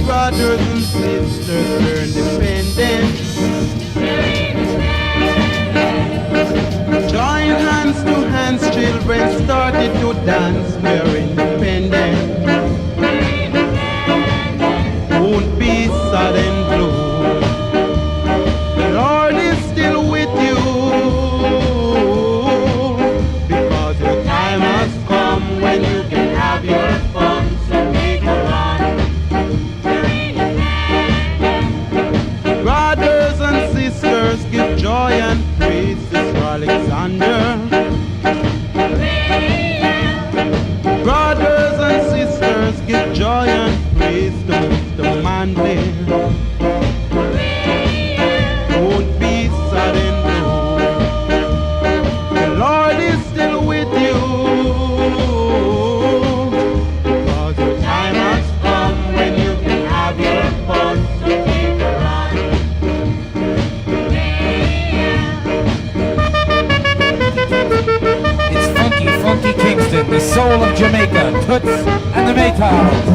brothers and sisters were independent. Join hands to hands, children started to dance. We're independent. Won't be sudden gloom. The Lord is still with you, because your time has come when you can have your fun. So make a run. Brothers and sisters, give joy and praise to Alexander. Brothers and sisters, give joy and praise to Mr. Manley. Won't be sudden gloom. The Lord is still with you, because your time has come when you can have your fun. So keep it on. It's funky, funky Kingston, the soul of Jamaica, Toots and the Maytals.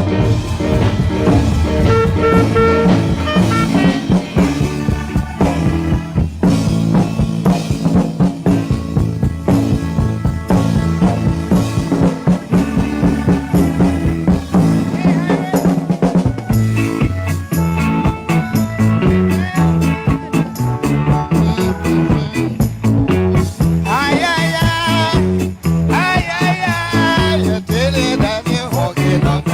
You tell it that you're walking on the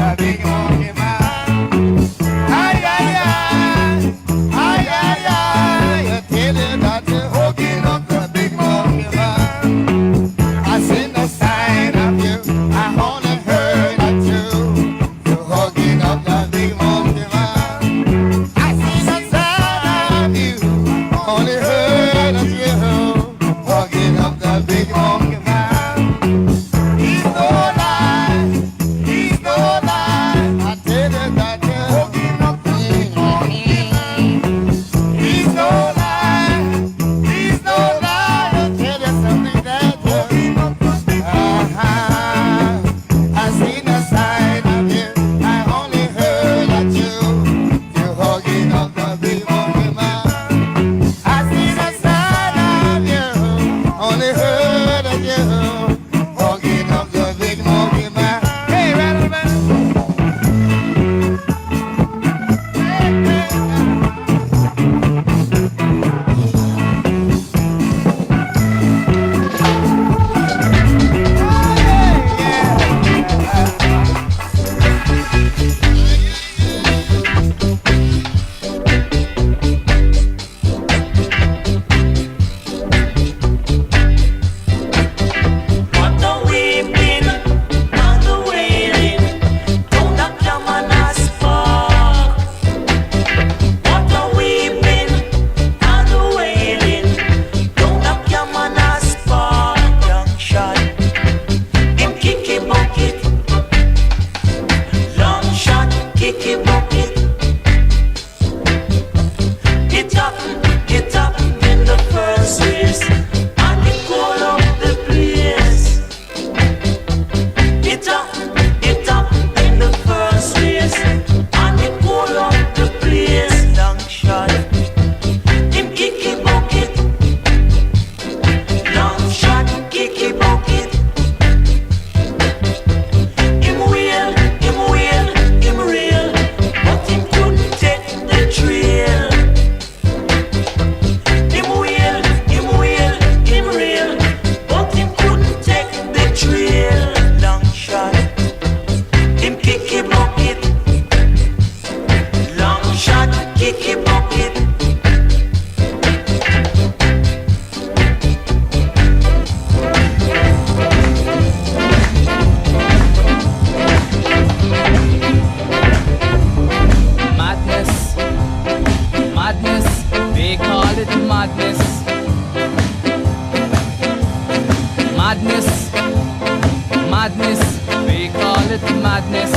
madness, we call it madness.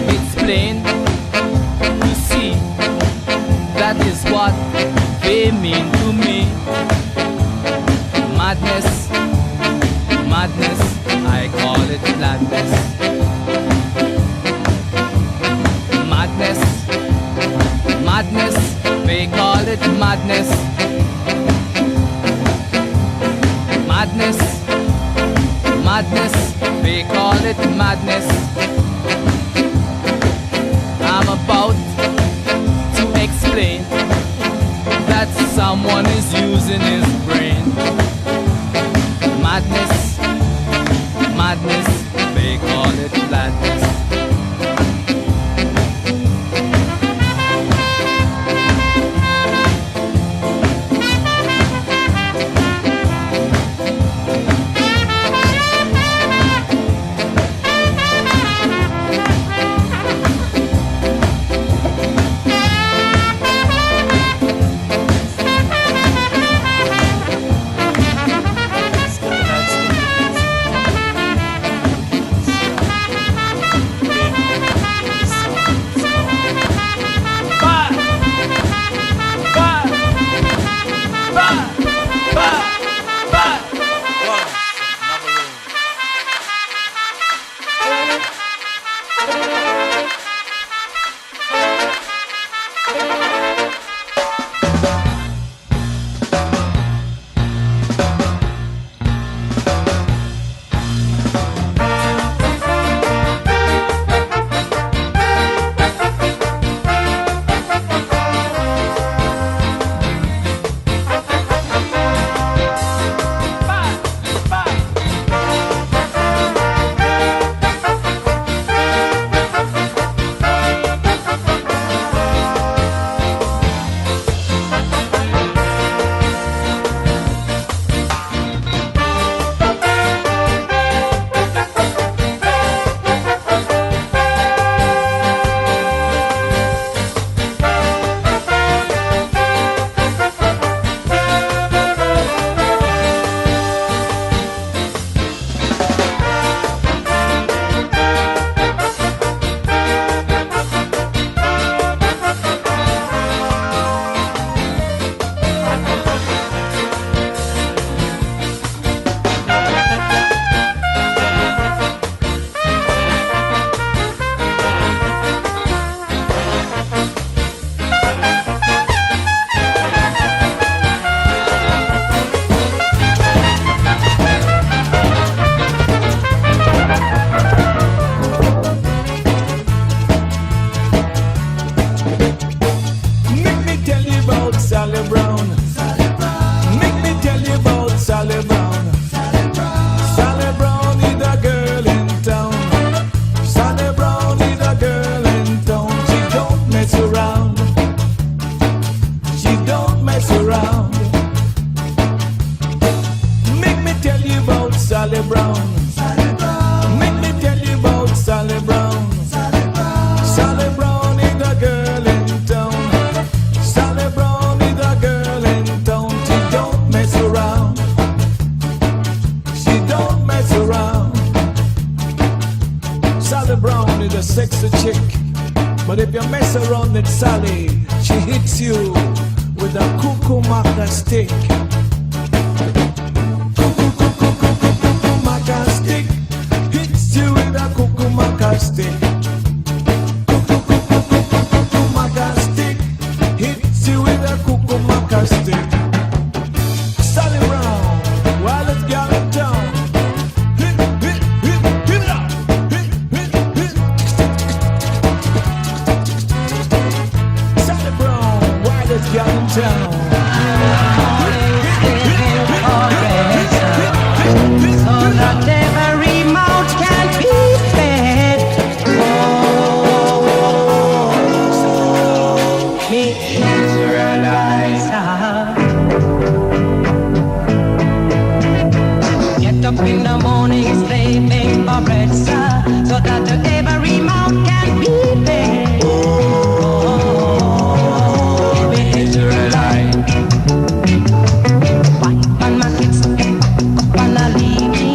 It's plain to see, that is what they mean to me. Madness, madness, I call it madness. Madness, madness, we call it madness. Madness, madness, we call it madness. I'm about to explain that someone is using his brain. Madness, madness, we call it madness. Sexy chick, but if you mess around with Sally, she hits you with a cuckoo maca stick. Cuckoo maca stick hits you with a cuckoo maca stick. Cuckoo maca stick hits you with a cuckoo maca stick. Sally Brown, wildest girl in town. Hit it up. Girl in town. So that every mouth can be fed. Oh, me Israelites. Get up in the morning, slaving for bread, sir, so that every mouth can be fed. Israelite. Wife and my kids, up and I leave me.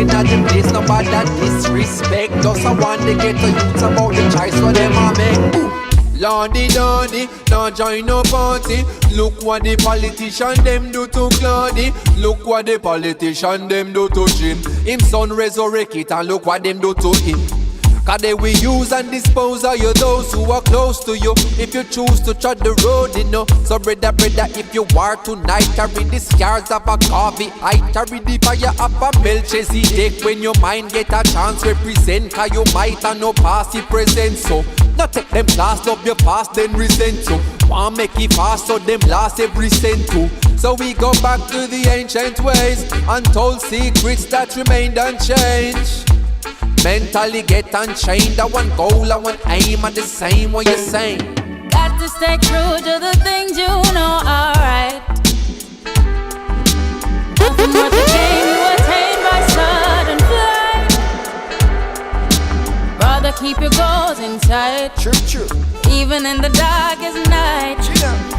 in at the place, nobody that disrespect. Just I want to get to youth about the choice for them I make. Ooh. Lordy, Lordy, don't join no party. Look what the politician them do to Claudy. Look what the politician them do to Jim. Him son resurrect it and look what them do to him. Cause they will use and dispose of you, those who are close to you. If you choose to tread the road, you know. So brother, if you are tonight, carry the scars of a coffee. I carry the fire of a Melchizedek. When your mind get a chance, represent. Cause you might have no past, it present. So, not take them last, love your past, then resent. So, want make it fast, so them last every cent too. So we go back to the ancient ways, untold secrets that remained unchanged. Mentally get unchained, I want goal, I want aim, and the same what you're saying. Got to stay true to the things you know are right. Nothing worth the gain you attain by sudden flight. Rather keep your goals in sight. True. Even in the darkest night.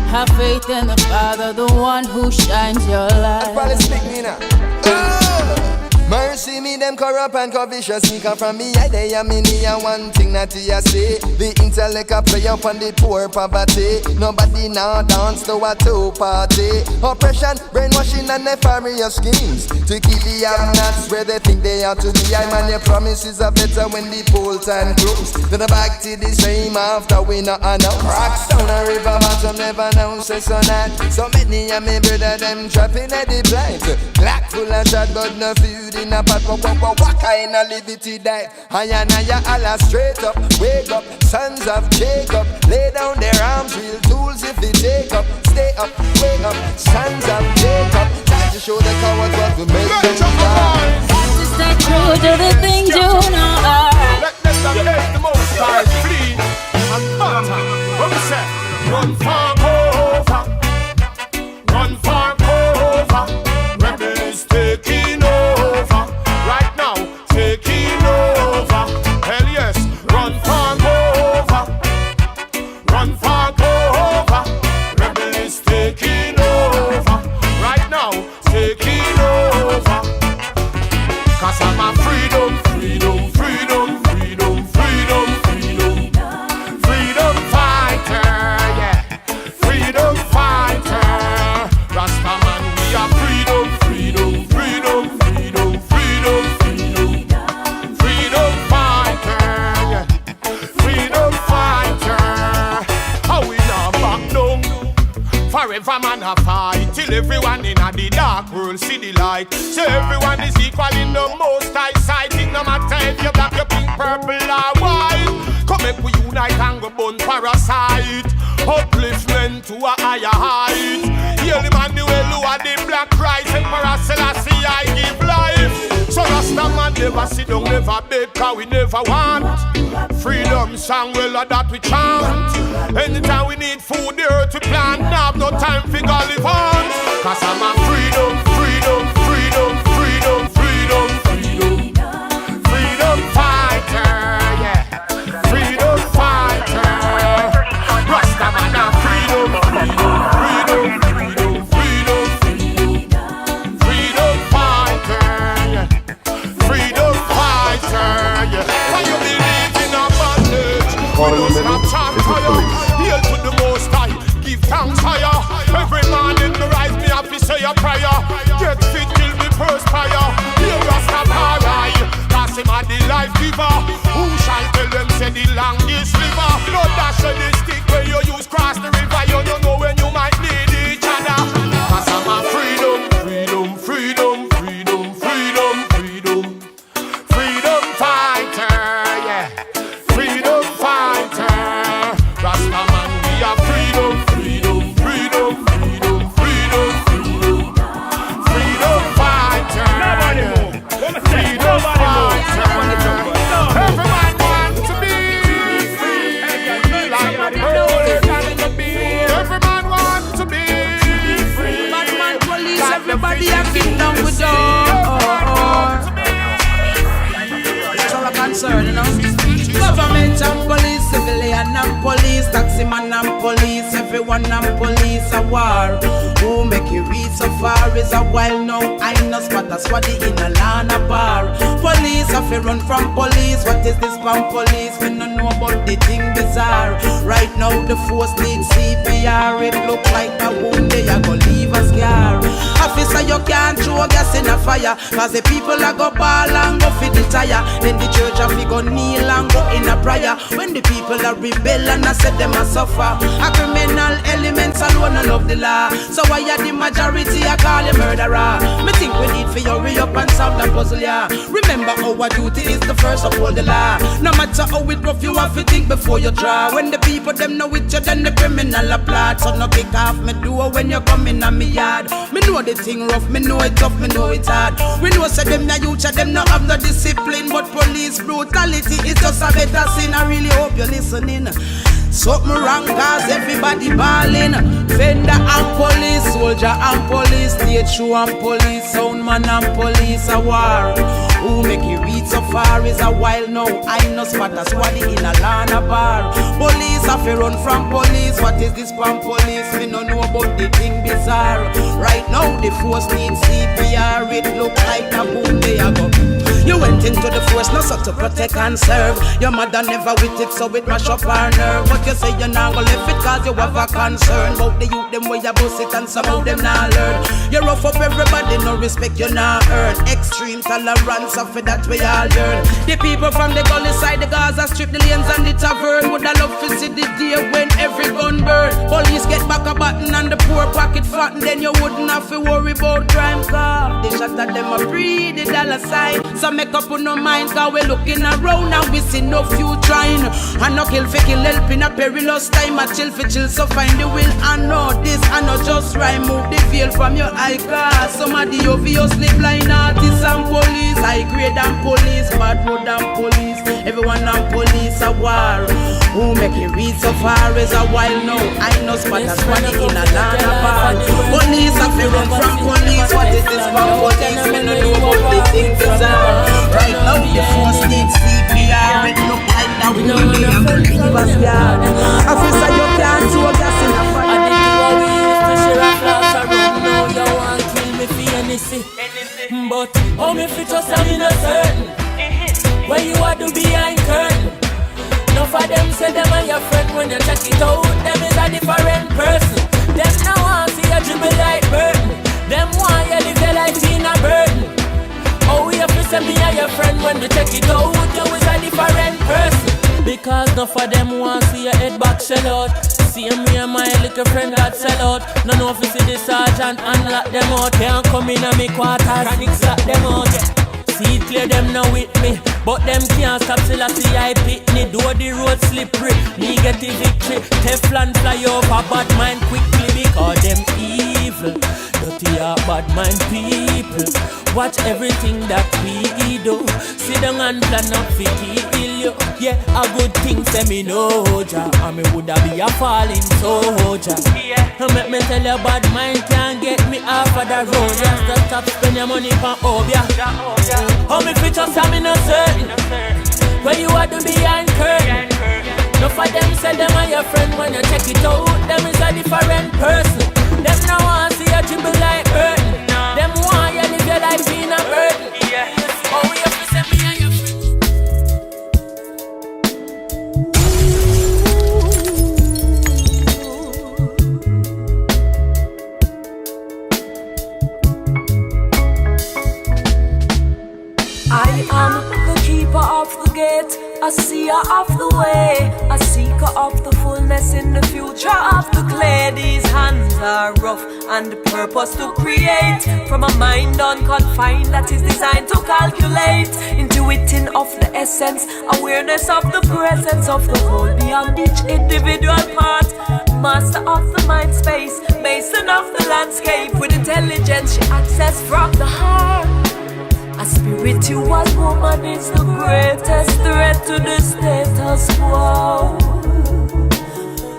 Have faith in the Father, the one who shines your light. Probably speak me now. Mercy me, them corrupt and covetous sneaker from me. I they am in here, one thing that you say. The intellect a play up on the poor poverty. Nobody now dance to a two-party. Oppression, brainwashing and nefarious schemes to keep the nuts where they think they are to be. I man, your promises are better when the poll time close. Then back to the same after we not announce. Rocks down a river bottom, never know say so that. So many of me brother them trapping at the blind. Black full of shot, but no food in a pot, what kind of liberty that? I and I Allah straight up, wake up, sons of Jacob. Lay down their arms, real tools if they take up. Stay up, wake up, sons of Jacob. Time to show the cowards what we make them die. Got to stay true to the things you know are right. Let them make the most high flee and butter. What we say? Run far over, run far over. Rebels taking over. Right now, taking over. Hell yes, run far over. Run far over. Rebel is taking over. Right now, taking over. Cause I'm a freedom, freedom, freedom, freedom, freedom, freedom. Freedom fighter, yeah. Freedom fighter. Rastaman, we are freedom, freedom, freedom, freedom, freedom, freedom. Freedom fighter, yeah. Freedom fighter. How we now back down? Forever man a fight till everyone in a the dark world see the light. So everyone is equal in the most high sight. It no matter if you're black, you're pink, purple or white. Come make we unite and go burn parasite. Upliftment to a higher height. Heal the Manuel who are the black Christ. Emperor Selassie I give life. So Rasta man never sit down, never beg, cause we never want. Freedom song, well that we chant. Anytime we need food, the earth we plant. Now have no time for live on. Cause I'm a freedom, freedom, freedom, freedom, freedom, freedom. Freedom fighter, yeah. Freedom fighter. Rasta man a freedom, freedom, freedom, freedom, freedom, freedom. Freedom fighter, yeah. Freedom fighter, yeah. When you believe in a bondage, we don't stop chant fire. Hail to the most high, give thanks higher. Every morning me rise, me have to say a prayer. Get fit till me perspire. Hear Rastafari, cause him a the life giver. Who shall tell them say the longest liver? No dash of the stick when you use cross the river. You don't know when you might need each other. Cause I'm a freedom, freedom, freedom, freedom, freedom, freedom. Freedom fighter, yeah. Freedom fighter. Rastaman, we are freedom, freedom, freedom, freedom, freedom, freedom. Freedom fighter, yeah. Freedom fighter. Everyone wants to be free, like a bird and a bee. Everyone wants to be free. Man, police, everybody have been down with door. That's all I'm concerned, you know. Government and police, civilian and police, taxi man and police, everyone and police a war. Who make you reach so far is a while now. I know spot a squaddy in a Lana bar. Police have to run from police. What is this from police? We don't know about the thing bizarre. Right now the force needs CPR. It look like a wound they are gonna leave a scar. Officer, you can't throw gas in a fire, cause the people are go ball and go fit the tire. Then the church have to go kneel and go in a prayer. When the people are rebel and I said them a suffer. A criminal elements alone and love the law. So why are the majority I call you murderer? Me think we need for you hurry up and solve that puzzle, yeah. Remember our duty is the first of all the law. No matter how it rough, you have to think before you draw. When the people them know it, you then the criminal applaud. So no kick off me door when you come in on me yard. Me know the thing rough, me know it tough, me know it hard. We know say them na youth, them no have no discipline. But police brutality is just a better sin. I really hope you're listening. Something wrong cause everybody ballin'. Vendor and police, soldier and police, stage show and police, soundman and police a war. Who make you reach so far is a while now. I know spot a squaddy in a Lana bar. Police have to run from police. What is this from police? We don't know about the thing bizarre. Right now the force needs CPR. It look like a boom they a go. You went into the force, not so to protect and serve. Your mother never with it, so it mash up her nerve. But you say you're not gonna left it cause you have a concern about the youth, them way you bust it and some of them not learn. You rough up everybody, no respect you not earn. Extreme tolerance, of it that we all yearn. The people from the gully side, the Gaza strip, the lanes and the tavern. Would I love to see the day when every gun burn. Police get back a button and the poor pocket fat, and then you wouldn't have to worry about crime car. They shot at them a free the dollar sign. So make up on no mind, cause we looking around and we see no few trying. And no kill for kill, help in a perilous time. A chill for chill, so find the will. And know this, and not just right. Move the veil from your eye, cause some of the obviously blind artists and police. High grade and police, bad road and police. Everyone and police a war. Who make it reach so far is a while now. I know spot a squaddy in a Lana bar. Police have to run from police. What is this from police? We don't know what they think bizarre. Right now the force needs CPR. It look like that we don't need a leave a scar. Officer, you can't throw gas in a fire. I did what we used to share a glass of rum. Now you want to kill me for anything. But how me fit just I'm not certain. Where you are to behind curtain. Enough of them say them are your friend. When you check it out, them is a different person. Them now want to see you dribble like burden. Them want you live your life in a burden. Oh, we have to say me and your friend. When we check it out, you is a different person. Because enough of them want to see your head back shell out. See me and my little friend that sell out. None of us see the sergeant and lock them out. Can't come in on me quarters and lock them out, yeah. See it clear them now with me, but them can't stop till I see I pitney. Do the road slippery, me get the victory. Teflon fly over bad mind quickly because them evil. Dirty are bad mind people. Watch everything that we do. Sit down and plan up for kill you. Yeah, a good thing say me know ja. And me woulda be a falling soldier. Yeah, make me tell you bad mind can't get me off of the road. Just stop spend your money for obia. How me fit just I'm in a certain. Where you are to behind curtain. No for them say them are your friend. When you check it out, them is a different person. Them now want see you dribble like burden. Them want you live your life in a burden. Oh, we have to say me and your friend. I am the keeper of the gate, a seer of the way, a seeker of the fullness in the future of the clay. These hands are rough and the purpose to create from a mind unconfined that is designed to calculate, intuiting of the essence, awareness of the presence of the whole beyond each individual part. Master of the mind space, mason of the landscape. With intelligence she access from the heart. A spiritual woman is the greatest threat to the status quo.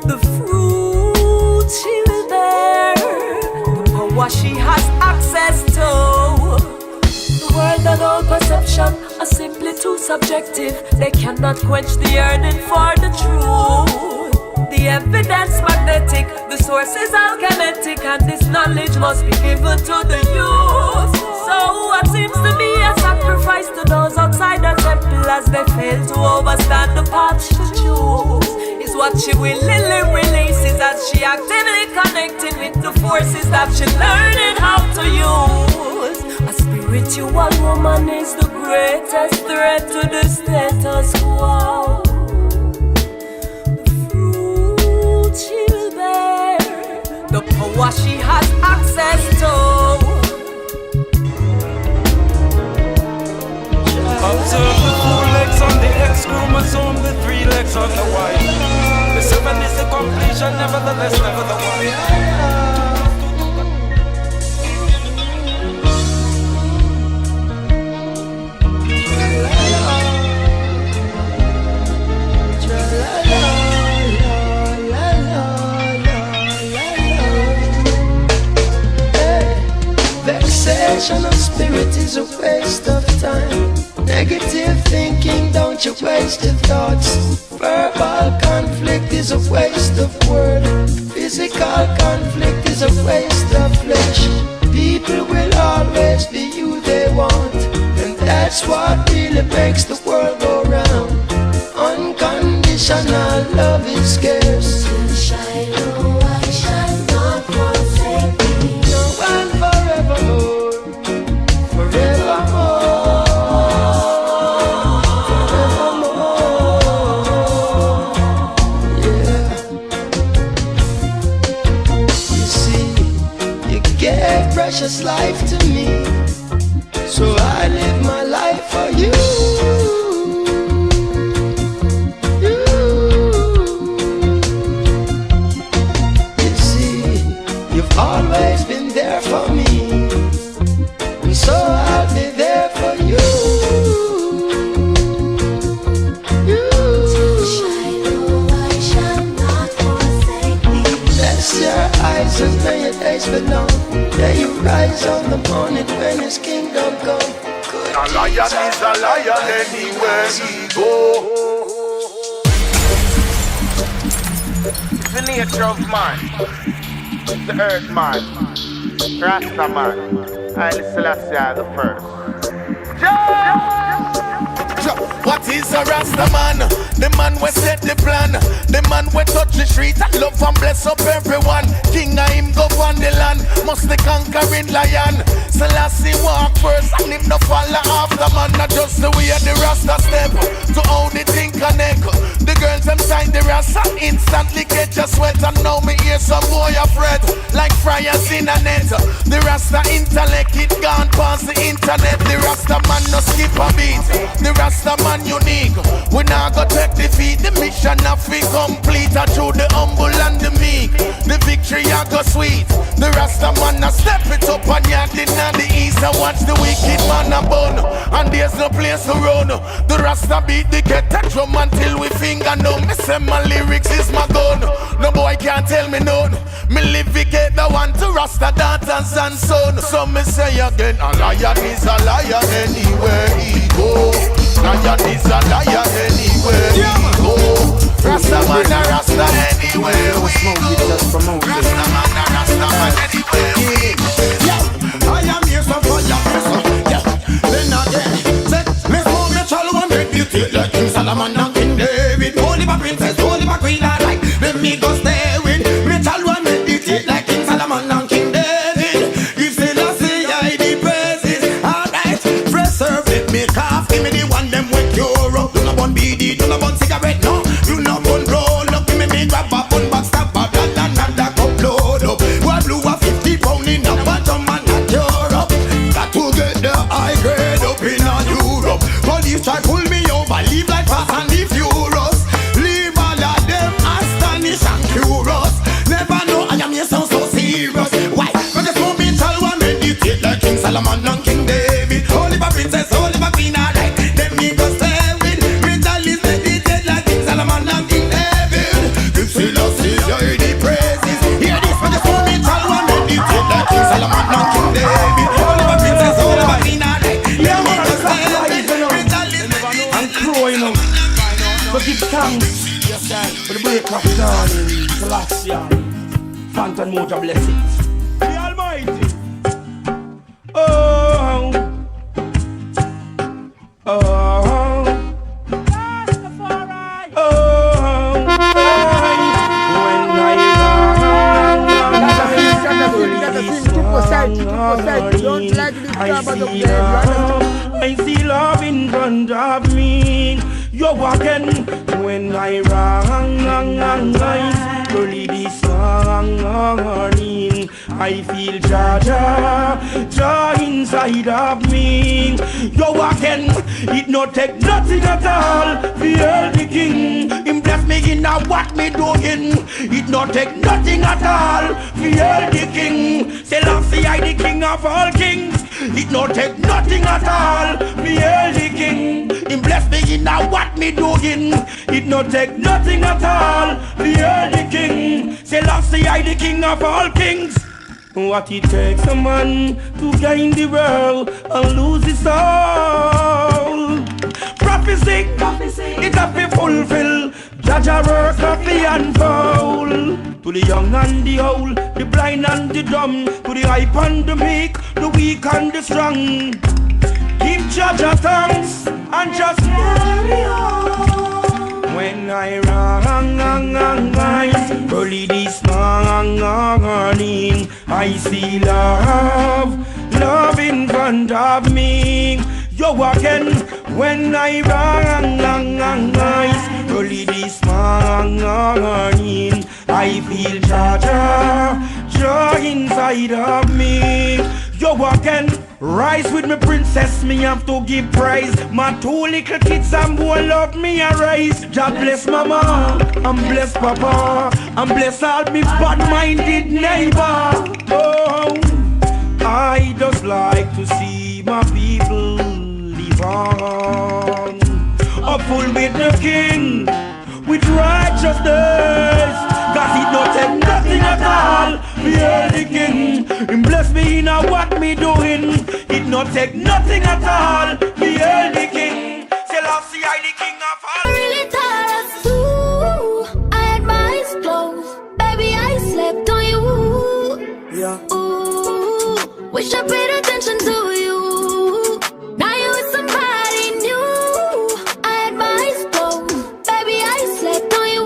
The fruit she will bear, the power she has access to. The world and all perception are simply too subjective. They cannot quench the yearning for the truth. The the evidence magnetic, the source is alchemic, and this knowledge must be given to the youth. So what seems to be a sacrifice to those outside the temple as they fail to overstand the path she choose is what she willingly releases as she actively connecting with the forces that she learning how to use. A spiritual woman is the greatest threat to the status quo. She will bear the power she has access to. Observe the 4 legs on the X chromosome, the 3 legs on the Y. The 7 is the completion, nevertheless, never the Y. Vexation of spirit is a waste of time. Negative thinking, don't you waste your thoughts. Verbal conflict is a waste of word. Physical conflict is a waste of flesh. People will always be who they want, and that's what really makes the world go round. Unconditional love is scarce. Shiloh, I shall not forsake thee. No one forevermore, forevermore. Precious life to me, so I live my life for you. You see, you've always been there for me, and so I'll be there for you. I shall not forsake thee. Bless your eyes and may your days belong. Yeah, you rise on the morning when his kingdom come. A lion is a lion anywhere he go. It's the nature of man, the earth man, Rasta man, Haile Selassie the first. What is a Rasta man? The man we set the plan, the man we touch the street and love and bless up everyone. King of him govern the land, must the conquering lion. Selassie walk first and him no follow after man. Not just the way the Rasta step, to how the thing connect. The girls them sign the Rasta instantly get your sweat. And now me hear some boy afraid, like fryers in a net. The Rasta intellect it gone past the internet. The Rasta man no skip a beat, the Rasta man unique. We now go take defeat, the mission of we complete. Through the humble and the meek, the victory a go sweet. The Rasta man a step it up and yard in the east. And watch the wicked man a bun, and there's no place to run. The Rasta beat the kettle drum until we finger numb. Me say my lyrics is my gun, no boy can't tell me none. Me live it get the one to Rasta daughters and son. So me say again, a lion is a lion anywhere he go. Lion is a lion anywhere we go. Rasta man a Rasta anywhere we go. Rasta man a Rasta man anywhere we go. Yeah, I am here so for your person. Yeah, then again, let's go me chalo and make beauty like King Solomon and King David. Holy my princess, holy my queen, I like. Let me go stay with me chalo and make beauty like King Solomon and King David. If Selassie I the praises, alright. Fresh serve let me cough, give me the one them with Europe. Do not bun BD, do not bun cigarette, no. Do not bun roll up, give me me grab a bun box, stop a blah and that cup load up. One blue a 50 pound in a bottom and not Europe. Got to get the high grade up in a Europe. Police try pull me over, leave like fast and the furious. Leave all of them astonished and curious. Never know I am here so serious. Why? Cause this moment I'll want meditate like King Solomon and King David. Holy my princess, holy my queen, alright. Them me go stay with me tell is meditate like King Solomon and King David. Give Selassie I the praises. Hear this, but this moment I'll want meditate like King Solomon and King David. Holy my princess, holy my queen, alright. Them me go stay with me tell is meditate like King Solomon and King David. But give thanks For the break of dawning, Celestia, Phantom Moja blessings. The Almighty. Oh, oh, Rastafari. Oh, when I see love in front of me. You're walking when I rise. Early this morning, I feel Jah inside of me. You're walking, it no take nothing at all. Fear the King, him bless me in a what me doing. It no take nothing at all. Fear the King, Selassie I the King of all kings. It no take nothing at all. Fear the King, him bless me in a what me doing. It no take nothing at all. Fear the King, Selassie I the King of all kings. What it takes a man to gain the world and lose his soul. Prophecy, it have to fulfill. Jaja work of the unfold. To the young and the old, the blind and the dumb, to the hype and the meek, the weak and the strong. Give Jaja thanks and just carry on. When I rise early this morning, I see love in front of me. You're walking when I rise early this morning, I feel Jah inside of me. You're walking. Rise with me princess, me have to give praise. My two little kids and boy love me a rise. Jah bless mama, and bless papa, and bless all me bad-minded neighbor. Oh, I just like to see my people live on. Full with the King, with righteousness. Cause it don't take nothing at all. Fear the King, him bless me in a what me doing. It not take nothing at all. Fear the King, Selassie I the King of all. I really thought of you. I had my eyes closed. Baby, I slept on you. Yeah. Ooh, wish I paid attention to you. Now you with somebody new. I had my eyes closed. Baby, I slept on you.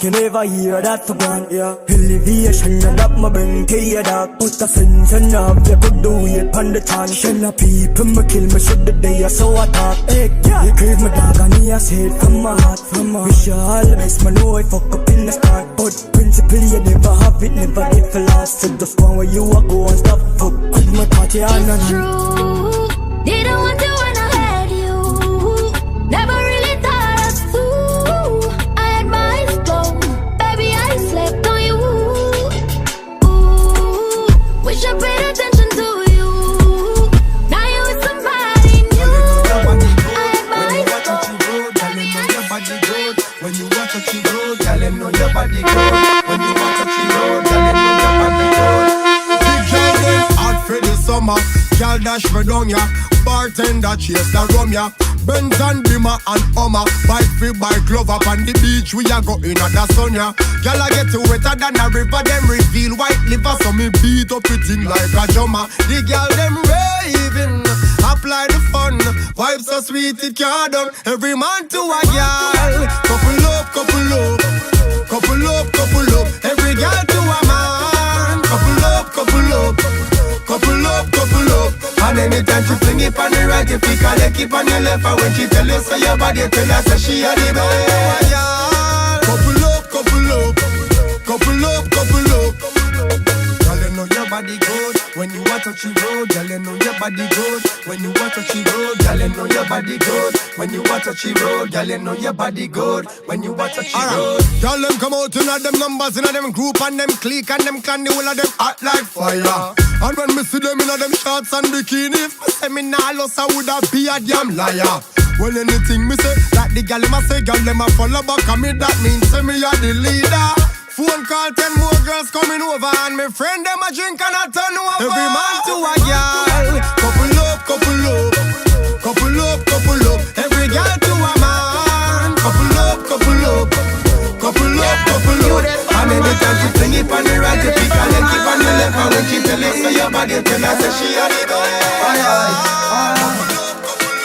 You never hear that for one, yeah. Elevation and up my brain to your dog. Put the sense and up, you could do it on the chance. Shell of people, me kill me, should the day I so attack. Hey, yeah. You crave my dog and he has said from my heart, from my wish you all the best, man, know I fuck up in the start. But principle, you never have it, never get for last. So just one where you are go and stop, fuck. With my party on and true, didn't want to when I had you. Never really thought us through. I had my eyes closed. Baby, I slept on you. Ooh, wish I paid attention to you. Now you with somebody new. I had my eyes closed. Baby, I slept on you. When you want to see road, girl, you know your body good. When you want to see road, girl, you know your body good. Big girl, them hot for the summer. Girl dash for down ya. Bartender chase the rum ya. Benz and Beamer and Hummer. Bike free bike love up on the beach. We a go in at the sun ya. Girl I get you wetter than a river. Them reveal white liver. So me beat up it in like a drummer. The girl them raving. Apply the fun. Vibes so sweet it can't done. Every man to a girl. Couple up, couple up. Couple up, couple up. Every girl to a man. Couple up, couple up. Couple up, couple up. And anytime she fling it on the right, if you call it, keep on your left. And when she tell you say your body, tell her say she a the best. Couple up, couple up. Couple up, couple up. Girl, you know your body good. When you want to touch the road, girl, you know your body good. When you want to touch the road, girl, you know your body good. When you want to touch the road, girl, you know your body good. When you want to touch the road. Girl, them come out in them numbers, in them group and them clique and them clan, the whole of them hot like fire. And when me see them in them shorts and bikini, if me say me nah lost, I woulda be a damn liar. Well, anything me say, like the gal them a say, gal them a follow back, and me that means say me a the leader. Phone call, 10 more girls coming over, and my friend them a drink and a turn over. Every man to a girl, couple up, couple up, couple up, couple up. Every girl to a man, couple up, couple up, couple up, couple up. And anytime she fling it on the right, you pick her leg, keep on the left, and when she tell you say your body, tell her say she a the best.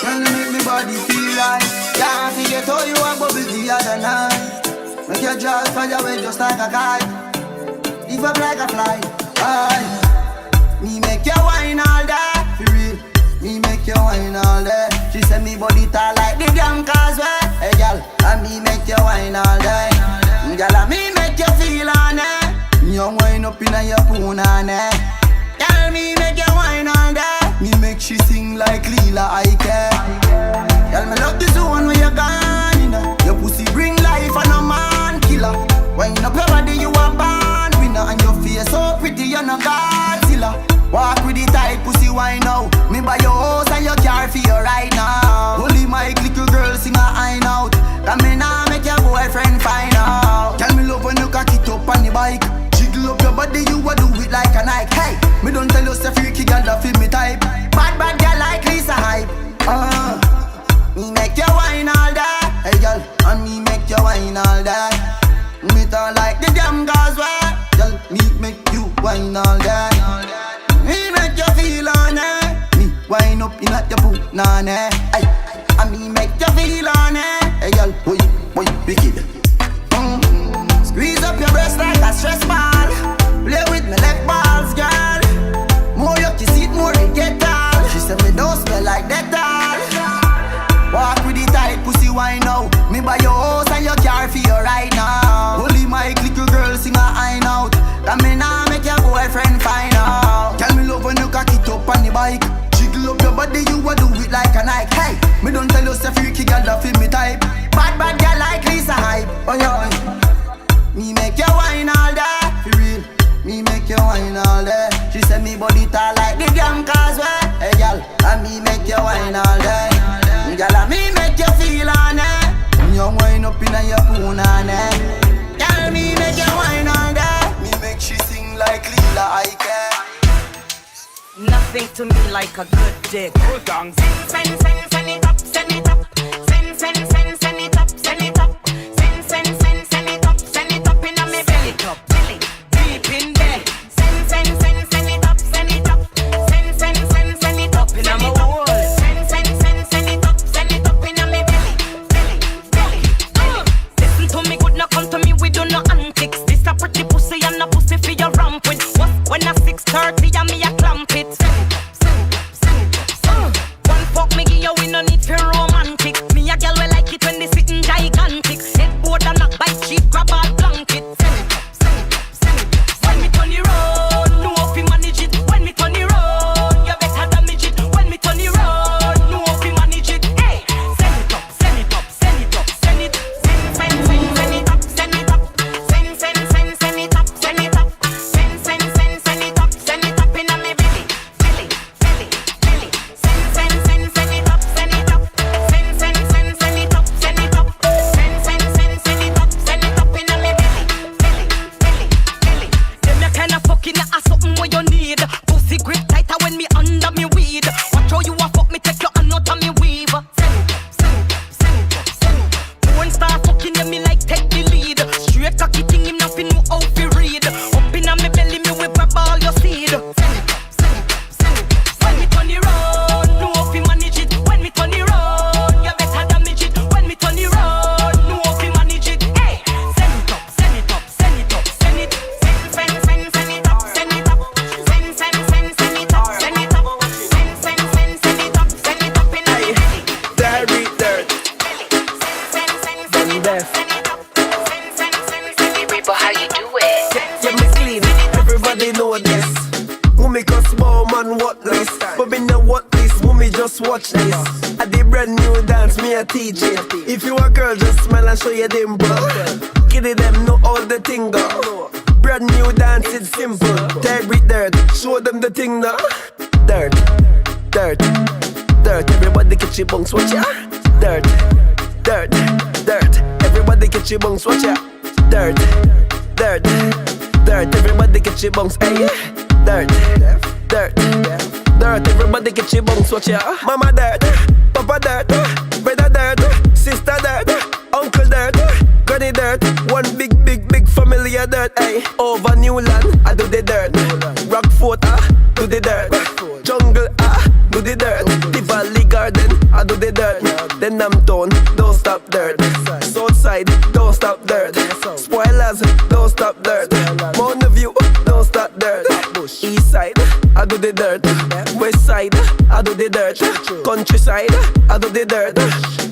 Can you make me body feel like? Can't forget how you a bubble the other night. Make your jaw fly away just like a kite. Leave up like a fly. Aye. Me make you wine all day. For real. Me make you wine all day. She said me body tall like the damn causeway. Hey girl, and me make you wine all day. Girl, and me make you feel on it. Me you wine up in your poon on it. Girl, me make you wine all day. Me make she sing like Lila I care. Girl, me love the zone where you gone, you know. Your pussy bring life and a man killer. Wind up your body, you a band winner. And your face so pretty, you're no Godzilla. Walk with the tight pussy wine now. Me buy your house and your car for you right now. Holy my little girl sing a high note. That me now make your boyfriend find out. Tell me love when you cock it up on the bike. Jiggle up your body, you a do it like a Nike. Hey, me don't tell you say freaky girl that feel me type. Bad girl like Lisa Hype. Me make you wine all day. Hey girl, and me make you wine all day. Me talk like the damn causeway. Girl, me make you wine all day. Me make you feel on it. Me wine up in at your poop, nane. Ay, and me make you feel on it. Hey girl, boy, wicked. Squeeze up your breast like a stress ball. Play with me leg balls, girl. More you kiss it, more you get tall. She said me don't smell like that all. Walk with the tight pussy wine now. Me buy your house and your car for you right now. Holy my little girl sing a high note. That me now make your boyfriend find out. Tell me love when you cock it up on the bike. Jiggle up your body, you a do it like a Nike. Hey, me don't tell you say freaky girl that feel me type. Bad girl like Lisa Hype. Oh yeah. Me make you wine all day. For real. Me make you wine all day. She said me body tall like the damn causeway. Hey girl, and me make you wine all day. Girl, and me make you feel on it. You wine up in your poon on it. Girl, me make you wine all day. Me make she sing like Lila I care. Nothing to me like a good dick. Send it up, send it up. Send it up, send it up. Send it up, send it up in a me belly cup. Deep in there. Send it up, send it up. Send it up in a me wall. Send it up, send it up in a me belly. Listen to me good, now come to me, we do no antics. This a pretty pussy and a pussy for your ramp with. When a 6:30 and me a clamp it. One fuck me give you, we no need for romantic. Me a girl we like it when they sitting gigantic. Headboard and knock by cheap, grab all blanket. When me turn it round, know if you manage it. When me turn it round, you better damage it. When me turn it round, know if you manage it. Hey, send it up, send it up, send it up, send it. Send it up, send it up. Send it up, send it up. Send it up, send it up in a me belly. Send it up, send it up. Send it up, send it up. Send it up, send it up in a me belly. Them ya kinda fucking a something what you need. Pussy grip tighter when me under me weed. Watch how you a fuck me, take your hand out of me weave. Send it up. Won't start fucking ya me like take the lead. Straight cocky thing him nothing know how to read. Up in a me belly me we grab all your seed. When me turn it round, know how to manage it. When me turn it round, you better damage it. When me turn it round, know how to manage it. Hey, send it up, send it up, send it up, send it. Send it up, send it up. Send it up, send it up. Send it up, send it up in a me belly. Dirt. Send deaf. Reaper, how you do it? Yeah, me clean. Everybody know this. Mummy cause small man what this. But me know what this. Mummy just watch this. I did brand new dance, me a teach it. If you a girl, just smile and show you them bro. Kitty them know all the thing go. Brand new dance, it's simple. Dirt. Show them the thing now. Dirt. Everybody get your bunks, watch ya. Dirt. Everybody get your bunks, watch ya. Dirt. dirt, dirt. Everybody get your bunks, hey. Dirt, dirt, dirt. Everybody get your bunks, watch ya. Mama dirt, Papa dirt, brother dirt, sister dirt, uncle dirt, granny dirt. One big, big, big family of dirt, hey. Over Newland, I do the dirt. Rockfort, do the dirt. Jungle, do the dirt. The Valley Garden, I do the dirt. Then I'm done, don't stop dirt. Southside, don't stop dirt. Spoilers, don't stop dirt. Mount View, don't stop dirt. East side, I do the dirt. West side, I do the dirt. Countryside, I do the dirt.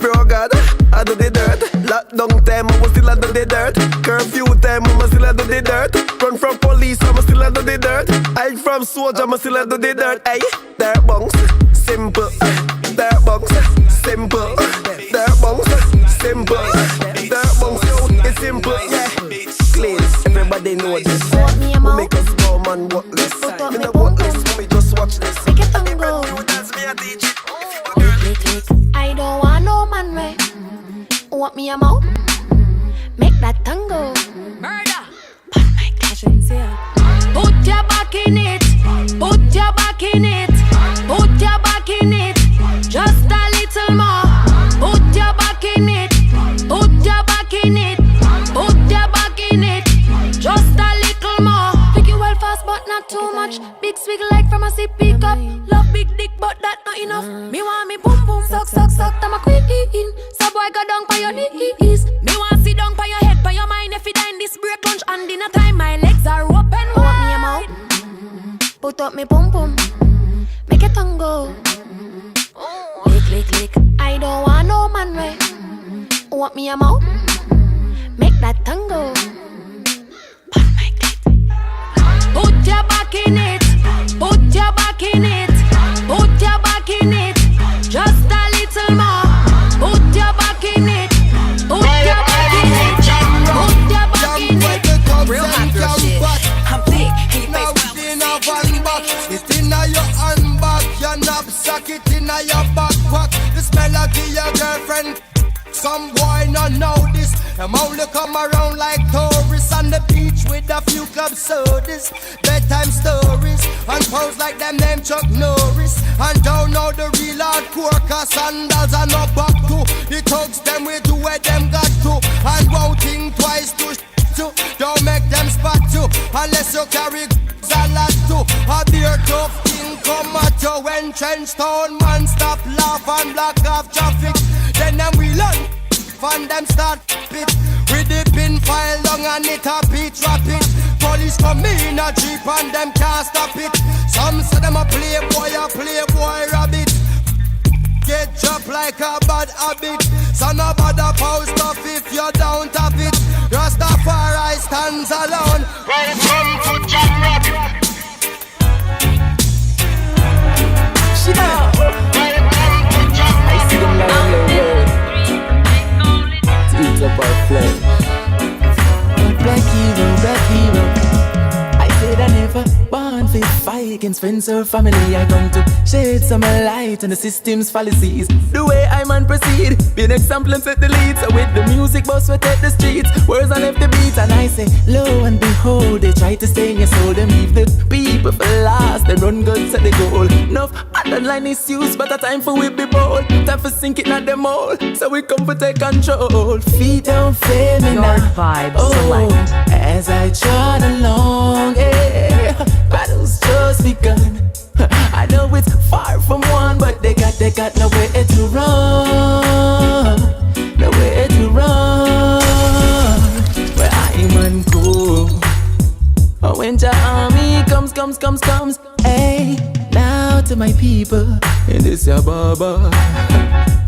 Brogard, I do the dirt. Lockdown time, I still do the dirt. Curfew time, I still do the dirt. Run from police, I still do the dirt. Hide from soldier, I still do the dirt. Hey, dirt bunks, simple. Dirt bunks, simple. Dirt bunks, simple. Dirt bunks, yo, it's simple, yeah. Clean, everybody know this. We make us go, man, what this? Me no want this, me just watch this. Make it tango. You dance, me a teach it. I don't want no man way. Want me a mouth? Make that tango. Murder. But my Shenseea. Put your back in it. Put your back in it. Put your back in it. Just a little more. Put your back in it. Put your back in it. Put your back in it. Just a little more. Pick you well fast, but not too much. Big swig like from a sip pick up. Love big dick, but that not enough. Me want me boom boom suck suck suck. I'm a queen. So boy go down by your knees. Me want sit down by your head, by your mind. If you die in this break lunch and dinner time, my legs are open wide. Want me a mouth? Put up me boom boom. Make it tango. Lick lick lick. I don't want no man way. Want me a mouth? Make that tango. Put your back in it. Put your back in it. Put your back in it. Just a little more. Put your back in it. Put your back in it. Put your back in it. Real hot girl shit. I'm thick. Now it's in a van back. It's in a your handbag. Your knapsack. It in a your backpack. The smell of your girlfriend. Some boy not know this. Them only come around like tourists on the beach with a few club sodas, bedtime stories, and pose like them name Chuck Norris. And don't know the real hardcore, cause sandals are not back to. The thugs them way to where them got to. And won't think twice to don't make them spot you. Unless you carry a lot to. A beer tough thing come at you. When trench town man stop laugh and block off traffic. Then them we learn, and them start pit. With the pin file long and it a beat rapid. Police come in a jeep and them can't stop it. Some say them a playboy rabbit. Get dropped like a bad habit. So no bother post off if you don't have it. Rastafari stands alone. Welcome to Jam Rabbit. She know. I see them lying on the road. Eat up our flesh. Black hero. I said I never born for fight against friends or family. I come to shed some light on the system's fallacies. The way I man proceed, be an example and set the lead. So with the music bus we take the streets. Words I left the beat and I say, lo and behold, they try to stay in your soul. Them leave the people for last. They run guns at the goal. Enough underline issues, but a time for we be bold. Time for sink it not them all. So we come for take control. Feet don't fail me now. Vibe select. As I trot along, yeah, battles just begun. I know it's far from one, but they got nowhere to run. Nowhere to run. Where I man go. When your army comes. Hey, now to my people, in this ya baba.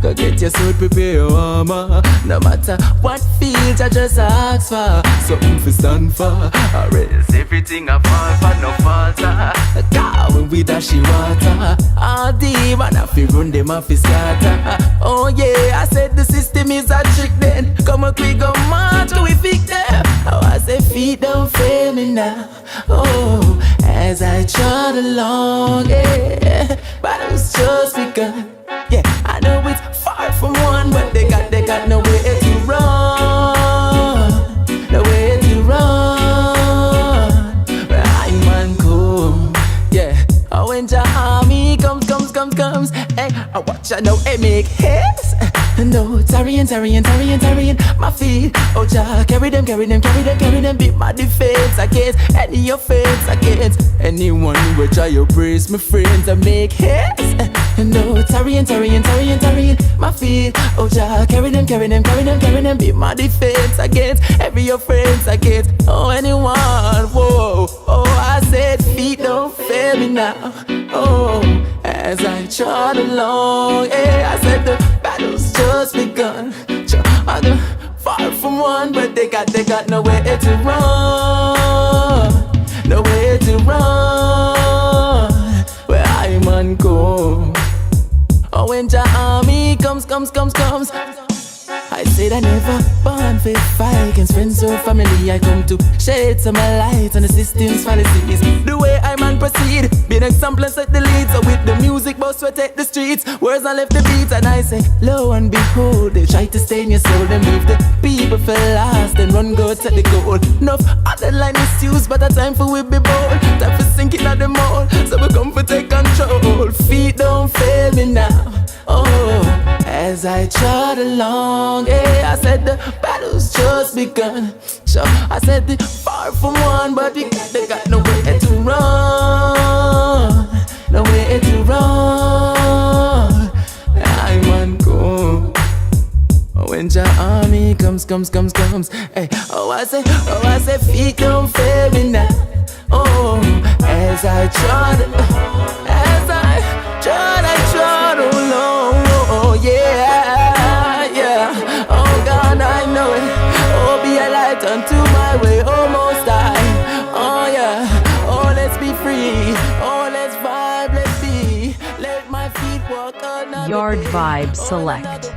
Go get your sword, prepare your armor. No matter what field I just ask for, something for stand for. I raise everything I fall for, no falter. God, when we dash the water, all deep and I feel run them off his scatter. Oh yeah, I said the system is a trick then. Come on quick, go march, we fix them. Oh, I say feet don't fail me now. Oh, as I trot along, yeah, battles just begun. Yeah, I know it's far from one, but they got nowhere to run, nowhere to run. Jah know it make haste. No, tarrying, my feet. Oh Jah, carry them, be my defense against any offense, against anyone who will try to praise my friends and make haste. No, tarrying, my feet. Oh Jah, carry them, be my defense against every offense, against anyone. Whoa, oh, I said feet don't fail me now. Oh, as I trot along, yeah, I said the battle's just begun. I'm far from one, but they got nowhere to run, nowhere to run. Where I man go? Oh, when Jah army comes. I said I never born for fight against friends or family. I come to shed some light on the system's fallacies. The way I man proceed, be an example and set the lead. So with the music boss we take the streets. Words I left the beat and I say, lo and behold, they try to stay in your soul. Then leave the people for last and run go to the goal. Enough other line is used, but a time for we be bold. Time for sinking at the mold, so we come for take control. Feet don't fail me now. Oh, as I trot along, yeah, I said the battle's just begun. So I said the far from one, but they got nowhere to run, nowhere to run. I man go. When Jah army comes. Hey, oh I say feet don't fail me now. Oh, as I trot along. Oh yeah. Oh God, I know it. Oh, be a light unto my way. Almost die. Oh yeah. Oh, let's be free. Oh, let's vibe. Let's be. Let my feet walk on. Yard Vibe Select.